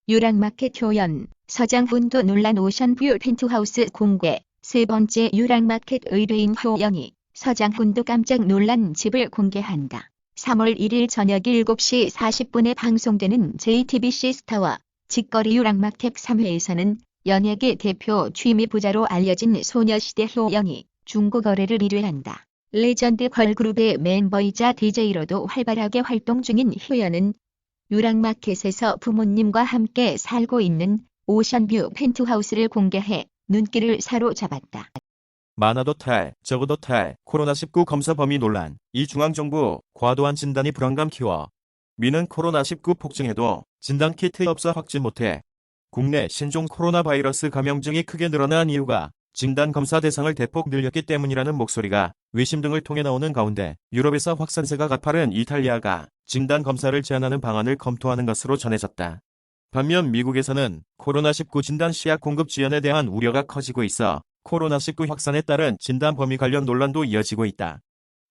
유랑마켓 효연, 서장훈도 논란 오션뷰 펜트하우스 공개. 세 번째 유랑마켓 의뢰인 효연이 서장훈도 깜짝 놀란 집을 공개한다. 3월 1일 저녁 7시 40분에 방송되는 JTBC 스타와 직거리 유랑마켓 3회에서는 연예계 대표 취미 부자로 알려진 소녀시대 효연이 중고 거래를 1위한다. 레전드 걸그룹의 멤버이자 DJ로도 활발하게 활동 중인 효연은 유랑마켓에서 부모님과 함께 살고 있는 오션뷰 펜트하우스를 공개해 눈길을 사로잡았다. 많아도 탈, 적어도 탈, 코로나19 검사 범위 논란. 이 중앙정부 과도한 진단이 불안감 키워. 미는 코로나19 폭증에도 진단 키트 없어 확진 못해. 국내 신종 코로나 바이러스 감염증이 크게 늘어난 이유가 진단 검사 대상을 대폭 늘렸기 때문이라는 목소리가 외신 등을 통해 나오는 가운데 유럽에서 확산세가 가파른 이탈리아가 진단 검사를 제한하는 방안을 검토하는 것으로 전해졌다. 반면 미국에서는 코로나19 진단 시약 공급 지연에 대한 우려가 커지고 있어 코로나19 확산에 따른 진단 범위 관련 논란도 이어지고 있다.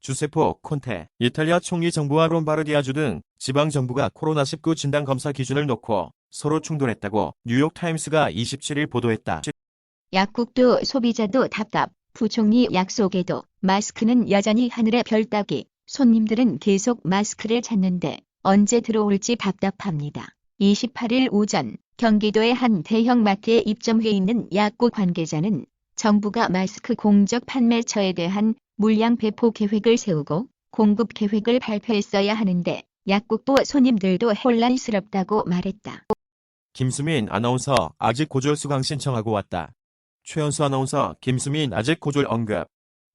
주세포 콘테, 이탈리아 총리 정부와 롬바르디아주 등 지방정부가 코로나19 진단 검사 기준을 놓고 서로 충돌했다고 뉴욕타임스가 27일 보도했다. 약국도 소비자도 답답. 부총리 약속에도 마스크는 여전히 하늘의 별 따기. 손님들은 계속 마스크를 찾는데 언제 들어올지 답답합니다. 28일 오전 경기도의 한 대형 마트에 입점해 있는 약국 관계자는 정부가 마스크 공적 판매처에 대한 물량 배포 계획을 세우고 공급 계획을 발표했어야 하는데 약국도 손님들도 혼란스럽다고 말했다. 김수민 아나운서 아직 고졸 수강 신청하고 왔다. 최연수 아나운서 김수민 아직 고졸 언급.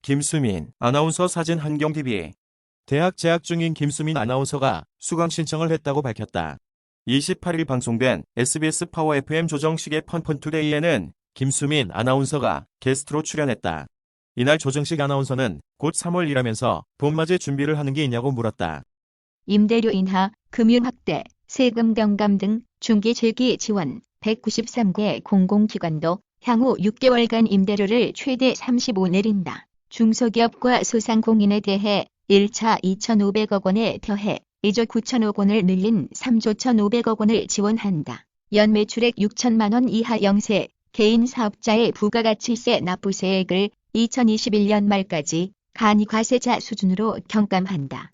김수민 아나운서 사진 한경TV. 대학 재학 중인 김수민 아나운서가 수강 신청을 했다고 밝혔다. 28일 방송된 SBS 파워 FM 조정식의 펀펀투데이에는 김수민 아나운서가 게스트로 출연했다. 이날 조정식 아나운서는 곧 3월이라면서 봄맞이 준비를 하는 게 있냐고 물었다. 임대료 인하, 금융 확대, 세금 경감 등 중기 재기 지원 193개 공공기관도 향후 6개월간 임대료를 최대 35 내린다. 중소기업과 소상공인에 대해 1차 2,500억 원에 더해 2조 9천억 원을 늘린 3조 1,500억 원을 지원한다. 연 매출액 6천만 원 이하 영세, 개인 사업자의 부가가치세 납부세액을 2021년 말까지 간이과세자 수준으로 경감한다.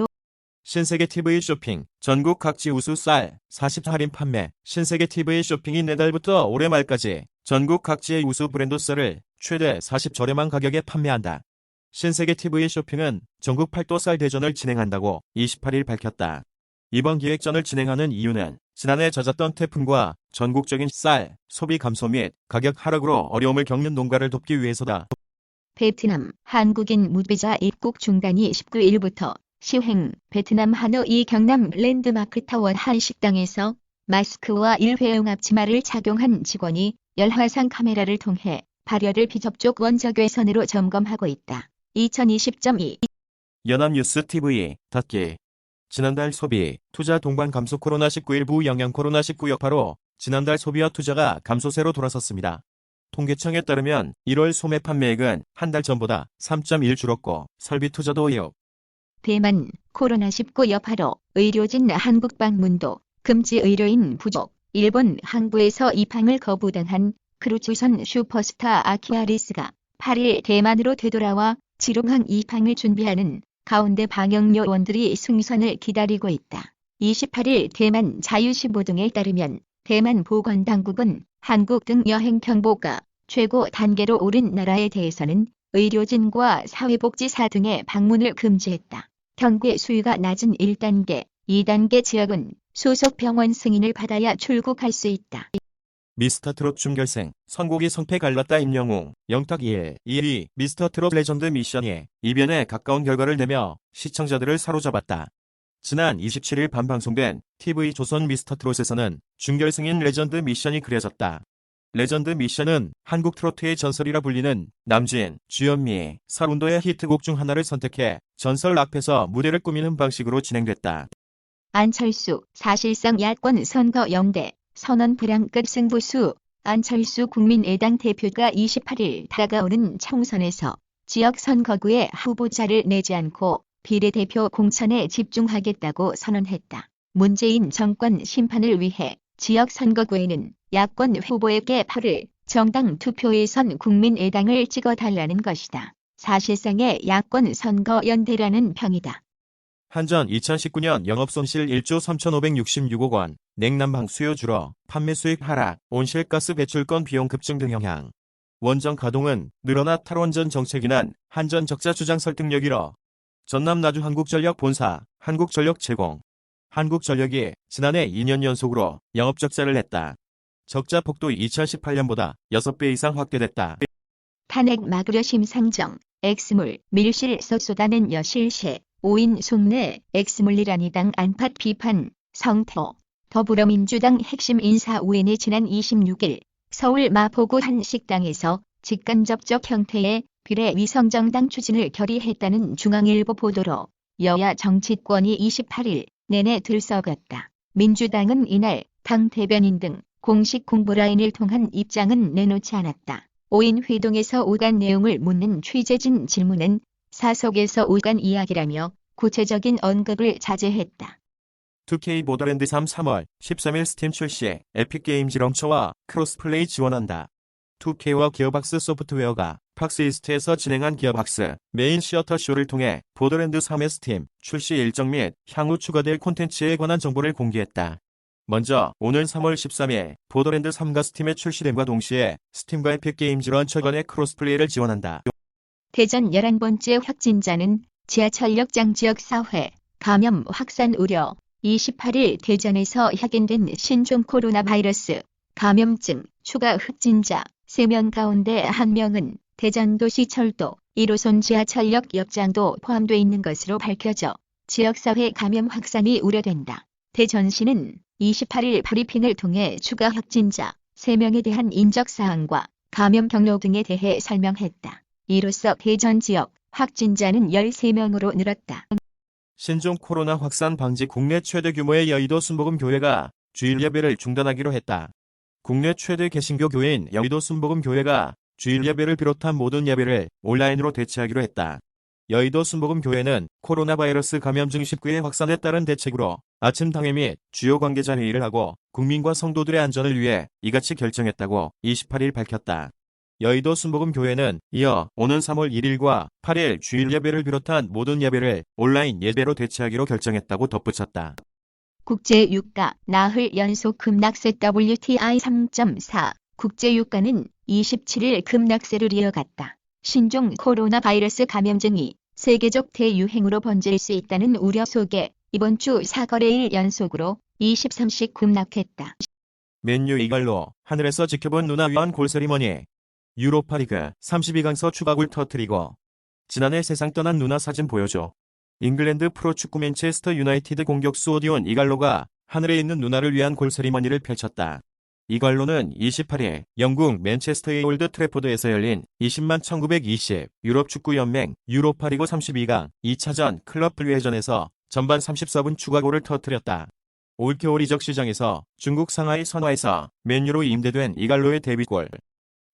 신세계 TV 쇼핑, 전국 각지 우수 쌀, 40할인 판매. 신세계 TV 쇼핑이 내달부터 올해 말까지 전국 각지의 우수 브랜드 쌀을 최대 40 저렴한 가격에 판매한다. 신세계 TV 쇼핑은 전국 팔도 쌀 대전을 진행한다고 28일 밝혔다. 이번 기획전을 진행하는 이유는 지난해 잦았던 태풍과 전국적인 쌀 소비 감소 및 가격 하락으로 어려움을 겪는 농가를 돕기 위해서다. 베트남, 한국인 무비자 입국 중단이 19일부터 시행. 베트남 하노이 경남 랜드마크타워 한 식당에서 마스크와 일회용 앞치마를 착용한 직원이 열화상 카메라를 통해 발열을 비접촉 원적외선으로 점검하고 있다. 2020.2 연합뉴스 TV 닫기. 지난달 소비, 투자 동반 감소 코로나19 일부 영향 코로나19 여파로 지난달 소비와 투자가 감소세로 돌아섰습니다. 통계청에 따르면 1월 소매 판매액은 한 달 전보다 3.1 줄었고 설비 투자도 2억. 대만, 코로나19 여파로 의료진 한국 방문도 금지 의료인 부족. 일본 항구에서 입항을 거부당한 크루즈선 슈퍼스타 아키아리스가 8일 대만으로 되돌아와 지루항 입항을 준비하는 가운데 방역 요원들이 승선을 기다리고 있다. 28일 대만 자유신보 등에 따르면 대만 보건당국은 한국 등 여행 경보가 최고 단계로 오른 나라에 대해서는 의료진과 사회복지사 등의 방문을 금지했다. 경계 수위가 낮은 1단계, 2단계 지역은 소속 병원 승인을 받아야 출국할 수 있다. 미스터트롯 준결승, 선곡이 성패 갈랐다 임영웅, 영탁 2위 미스터트롯 레전드 미션이 이변에 가까운 결과를 내며 시청자들을 사로잡았다. 지난 27일 밤 방송된 TV조선 미스터트롯에서는 준결승인 레전드 미션이 그려졌다. 레전드 미션은 한국 트로트의 전설이라 불리는 남진, 주현미, 설운도의 히트곡 중 하나를 선택해 전설 앞에서 무대를 꾸미는 방식으로 진행됐다. 안철수, 사실상 야권 선거 영대, 선언 불황 끝 승부수. 안철수 국민의당 대표가 28일 다가오는 총선에서 지역 선거구에 후보자를 내지 않고 비례대표 공천에 집중하겠다고 선언했다. 문재인 정권 심판을 위해 지역선거구에는 야권 후보에게 표를 정당 투표에선 국민의당을 찍어달라는 것이다. 사실상의 야권 선거연대라는 평이다. 한전 2019년 영업손실 1조 3,566억 원, 냉난방 수요 줄어, 판매 수익 하락, 온실가스 배출권 비용 급증 등 영향. 원전 가동은 늘어나 탈원전 정책이난 한전 적자 주장 설득력 잃어. 전남 나주 한국전력 본사, 한국전력 제공. 한국전력이 지난해 2년 연속으로 영업 적자를 냈다. 적자 폭도 2018년보다 6배 이상 확대됐다. 탄핵 막으려 심상정, 엑스물, 밀실서 쏟아낸 여실세, 오인 속내, 엑스물리란이당 안팎 비판, 성태호. 더불어민주당 핵심 인사 우엔이 지난 26일 서울 마포구 한 식당에서 직간접적 형태의 비례 위성정당 추진을 결의했다는 중앙일보 보도로 여야 정치권이 28일 내내 들썩였다. 민주당은 이날 당 대변인 등 공식 공보라인을 통한 입장은 내놓지 않았다. 오인 회동에서 오간 내용을 묻는 취재진 질문은 사석에서 오간 이야기라며 구체적인 언급을 자제했다. 2K 보더랜드 3월 13일 스팀 출시, 에픽게임즈 런처와 크로스플레이 지원한다. 2K와 기어박스 소프트웨어가 팍스이스트에서 진행한 기어박스 메인 시어터 쇼를 통해 보더랜드 3의 스팀 출시 일정 및 향후 추가될 콘텐츠에 관한 정보를 공개했다. 먼저 오는 3월 13일 보더랜드 3가 스팀에 출시됨과 동시에 스팀과 에픽게임즈 런처 간의 크로스플레이를 지원한다. 대전 11번째 확진자는 지하철역 장지역사회 감염 확산 우려. 28일 대전에서 확인된 신종 코로나 바이러스 감염증 추가 확진자 3명 가운데 1명은 대전도시철도 1호선 지하철역 옆장도 포함돼 있는 것으로 밝혀져 지역사회 감염 확산이 우려된다. 대전시는 28일 브리핑을 통해 추가 확진자 3명에 대한 인적사항과 감염 경로 등에 대해 설명했다. 이로써 대전 지역 확진자는 13명으로 늘었다. 신종 코로나 확산 방지 국내 최대 규모의 여의도 순복음교회가 주일 예배를 중단하기로 했다. 국내 최대 개신교 교회인 여의도 순복음교회가 주일 예배를 비롯한 모든 예배를 온라인으로 대체하기로 했다. 여의도 순복음교회는 코로나 바이러스 감염증 19의 확산에 따른 대책으로 아침 당회 및 주요 관계자 회의를 하고 국민과 성도들의 안전을 위해 이같이 결정했다고 28일 밝혔다. 여의도 순복음교회는 이어 오는 3월 1일과 8일 주일 예배를 비롯한 모든 예배를 온라인 예배로 대체하기로 결정했다고 덧붙였다. 국제유가 나흘 연속 급락세 WTI 3.4 국제유가는 27일 급락세를 이어갔다. 신종 코로나 바이러스 감염증이 세계적 대유행으로 번질 수 있다는 우려 속에 이번 주 4거래일 연속으로 23씩 급락했다. 맨유 이갈로 하늘에서 지켜본 누나 위한 골세리머니. 유로파리그 32강서 추가골 터뜨리고 지난해 세상 떠난 누나 사진 보여줘. 잉글랜드 프로축구 맨체스터 유나이티드 공격수 오디온 이갈로가 하늘에 있는 누나를 위한 골세리머니를 펼쳤다. 이갈로는 28일 영국 맨체스터의 올드 트래포드에서 열린 20만 1920 유럽축구연맹 유로파리그 32강 2차전 클럽 분리회전에서 전반 34분 추가골을 터뜨렸다. 올겨울 이적 시장에서 중국 상하이 선화에서 맨유로 임대된 이갈로의 데뷔골.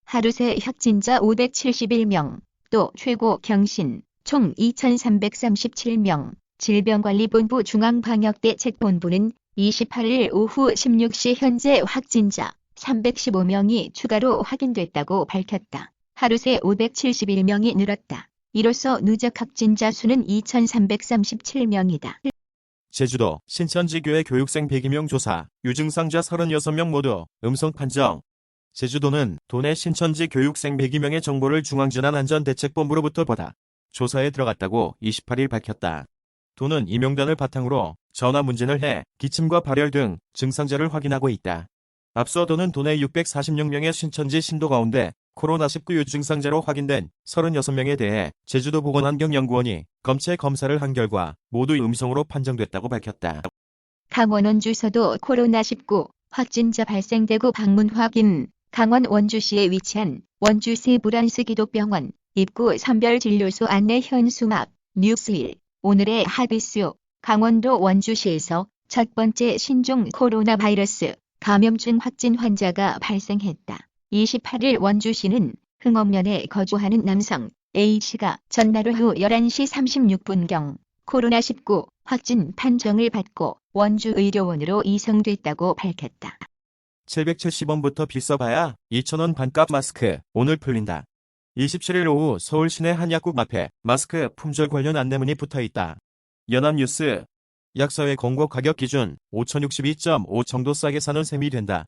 하루 새 확진자 571명, 또 최고 경신, 총 2337명, 질병관리본부 중앙방역대책본부는 28일 오후 16시 현재 확진자 315명이 추가로 확인됐다고 밝혔다. 하루 새 571명이 늘었다. 이로써 누적 확진자 수는 2337명이다. 제주도 신천지교회 교육생 102명 조사, 유증상자 36명 모두 음성 판정. 제주도는 도내 신천지 교육생 102명의 정보를 중앙재난안전대책본부로부터 받아 조사에 들어갔다고 28일 밝혔다. 도는 이 명단을 바탕으로 전화 문진을 해 기침과 발열 등 증상자를 확인하고 있다. 앞서 도는 도내 646명의 신천지 신도 가운데 코로나19 유증상자로 확인된 36명에 대해 제주도 보건환경연구원이 검체 검사를 한 결과 모두 음성으로 판정됐다고 밝혔다. 강원 원주서도 코로나19 확진자 발생대구 방문 확인. 강원 원주시에 위치한 원주시 불안스 기독병원 입구 선별진료소 안내 현수막 뉴스 1. 오늘의 핫이슈. 강원도 원주시에서 첫 번째 신종 코로나 바이러스 감염증 확진 환자가 발생했다. 28일 원주시는 흥업면에 거주하는 남성 A씨가 전날 오후 11시 36분경 코로나19 확진 판정을 받고 원주의료원으로 이송됐다고 밝혔다. 770원부터 비싸봐야 2,000원 반값 마스크 오늘 풀린다. 27일 오후 서울 시내 한 약국 앞에 마스크 품절 관련 안내문이 붙어있다. 연합뉴스. 약사회 공고 가격 기준 5,062.5 정도 싸게 사는 셈이 된다.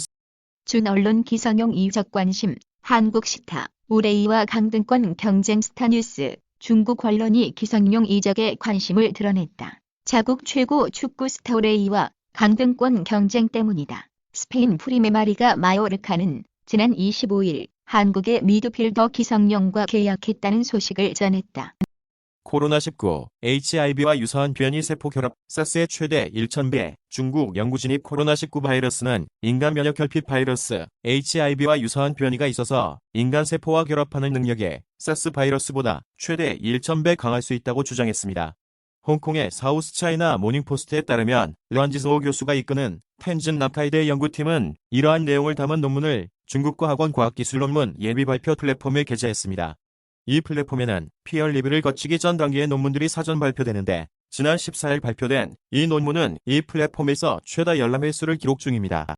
준 언론 기성용 이적 관심, 한국 스타, 우레이와 강등권 경쟁 스타뉴스, 중국 언론이 기성용 이적에 관심을 드러냈다. 자국 최고 축구 스타 우레이와 강등권 경쟁 때문이다. 스페인 프리메마리가 마요르카는 지난 25일 한국의 미드필더 기성용과 계약했다는 소식을 전했다. 코로나19, HIV와 유사한 변이 세포 결합, 사스의 최대 1,000배, 중국 연구 진입 코로나19 바이러스는 인간 면역 결핍 바이러스, HIV와 유사한 변이가 있어서 인간 세포와 결합하는 능력이 사스 바이러스보다 최대 1,000배 강할 수 있다고 주장했습니다. 홍콩의 사우스차이나 모닝포스트에 따르면 르안지스오 교수가 이끄는 텐진 남카이대 연구팀은 이러한 내용을 담은 논문을 중국과 학원 과학기술 논문 예비 발표 플랫폼에 게재했습니다. 이 플랫폼에는 피어 리뷰를 거치기 전 단계의 논문들이 사전 발표되는데 지난 14일 발표된 이 논문은 이 플랫폼에서 최다 열람 횟수를 기록 중입니다.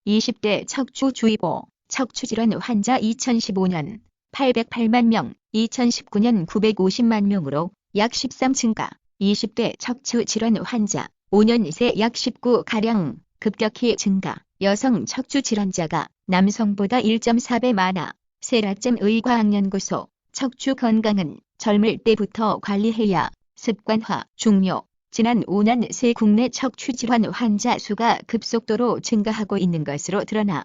20대 척추주의보, 척추질환 환자 2015년 808만 명, 2019년 950만 명으로 약 13 증가. 20대 척추질환 환자 5년 새 약 19가량 급격히 증가. 여성 척추질환자가 남성보다 1.4배 많아. 세라젬 의과학연구소. 척추 건강은 젊을 때부터 관리해야 습관화 중요. 지난 5년 새 국내 척추질환 환자 수가 급속도로 증가하고 있는 것으로 드러나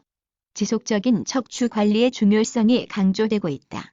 지속적인 척추 관리의 중요성이 강조되고 있다.